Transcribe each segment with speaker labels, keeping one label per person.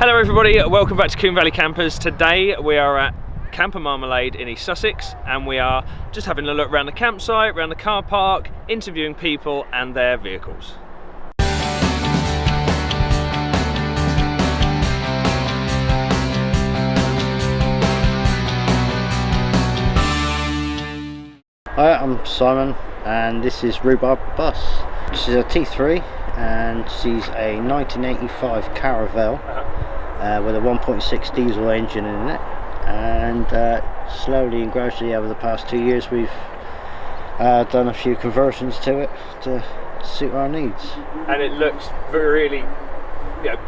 Speaker 1: Hello everybody, welcome back to Combe Valley Campers. Today we are at Camper Marmalade in East Sussex and we are just having a look around the campsite, around the car park, interviewing people and their vehicles.
Speaker 2: Hi, I'm Simon and this is Rhubard bus. This is a T3 and she's a 1985 Caravelle with a 1.6 diesel engine in it, and slowly and gradually over the past 2 years we've done a few conversions to it to suit our needs.
Speaker 1: And it looks really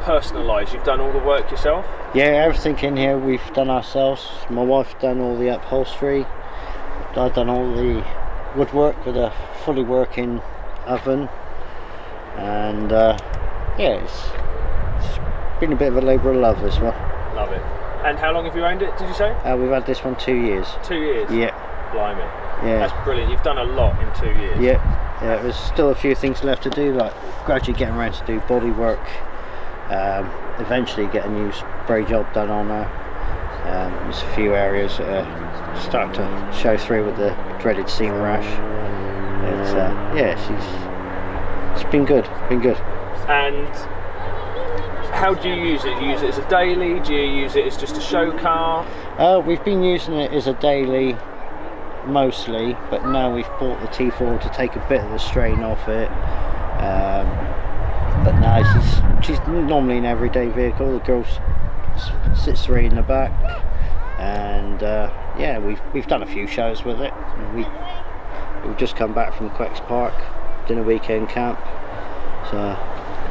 Speaker 1: personalised. You've done all the work yourself?
Speaker 2: Yeah, everything in here we've done ourselves. My wife's done all the upholstery, I've done all the woodwork with a fully working oven, and yeah, it's been a bit of a labour of love, this one.
Speaker 1: Love it. And how long have you owned it, did you say?
Speaker 2: We've had this one 2 years.
Speaker 1: 2 years?
Speaker 2: Yeah.
Speaker 1: Blimey.
Speaker 2: Yeah.
Speaker 1: That's brilliant. You've done a lot in 2 years.
Speaker 2: Yeah. There's still a few things left to do, like gradually getting around to do body work, eventually get a new spray job done on her. There's a few areas that start to show through with the dreaded seam rash. It's yeah, it's been good.
Speaker 1: And how do you use it? Do you use it as a daily? Do you use it as just a show car?
Speaker 2: We've been using it as a daily mostly, but now we've bought the T4 to take a bit of the strain off it. But now she's normally an everyday vehicle. The girl sits three in the back, and yeah, we've done a few shows with it. We've just come back from Quex Park, done a weekend camp. So,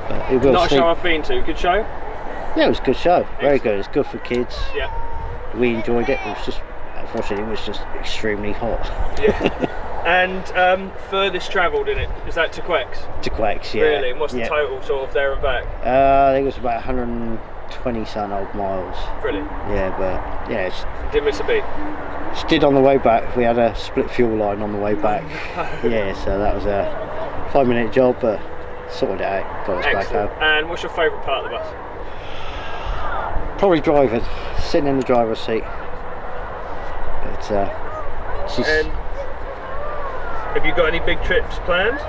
Speaker 2: but it will
Speaker 1: not a show I've been to. Good show?
Speaker 2: Yeah, it was a good show. Very good. It's good for kids.
Speaker 1: Yeah.
Speaker 2: We enjoyed it. It was just, unfortunately, it was just extremely hot.
Speaker 1: Yeah. And furthest travelled in it, is that to Quex?
Speaker 2: To Quex, yeah.
Speaker 1: Really? And what's the total sort of there and back?
Speaker 2: I think it was about 120 some odd miles.
Speaker 1: Brilliant.
Speaker 2: Yeah, but yeah.
Speaker 1: Didn't miss a beat?
Speaker 2: She did on the way back. We had a split fuel line on the way back. Yeah, so that was a 5-minute job, but sorted it out, got us back home.
Speaker 1: And what's your favourite part of the bus?
Speaker 2: Probably driving, sitting in the driver's seat. But she's...
Speaker 1: And have you got any big trips planned?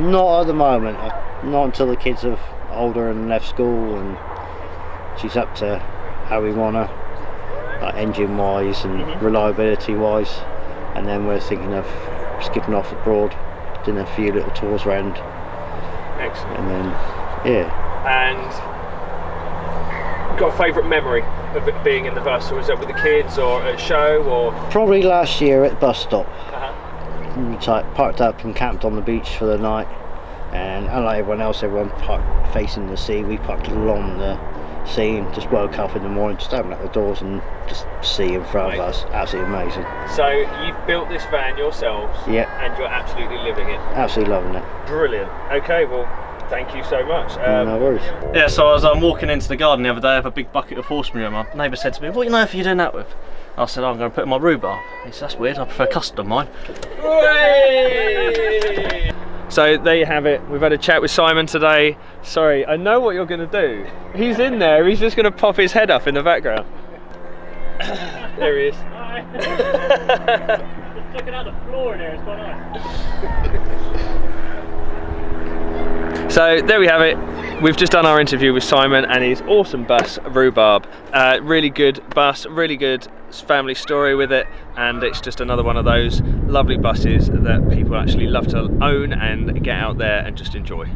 Speaker 2: Not at the moment. Not until the kids are older and left school, and she's up to how we want her, like engine wise and reliability wise. And then we're thinking of skipping off abroad, doing a few little tours around.
Speaker 1: Excellent.
Speaker 2: And then yeah.
Speaker 1: And got a favourite memory of it being in the bus, or was that with the kids or at a show, or?
Speaker 2: Probably last year at the bus stop. We parked up and camped on the beach for the night, and unlike everyone else, everyone parked facing the sea. We parked along the sea and just woke up in the morning, just opened up the doors and just sea in front of us. Absolutely amazing.
Speaker 1: So you've built this van yourselves,
Speaker 2: yeah,
Speaker 1: and you're absolutely living it.
Speaker 2: Absolutely loving it.
Speaker 1: Brilliant. Okay, well, thank you so much.
Speaker 2: No worries.
Speaker 3: Yeah, so I was walking into the garden the other day, I have a big bucket of horse manure. My neighbour said to me, "What on earth are you doing that with?" I said, "I'm going to put it in my rhubarb." He said, "That's weird, I prefer custard on mine."
Speaker 1: So there you have it. We've had a chat with Simon today. Sorry, I know what you're going to do. He's in there, he's just going to pop his head up in the background. There he is.
Speaker 4: Hi. Just checking out the floor in there, it's quite nice.
Speaker 1: So there we have it. We've just done our interview with Simon and his awesome bus, Rhubard. Really good bus, really good family story with it, and it's just another one of those lovely buses that people actually love to own and get out there and just enjoy.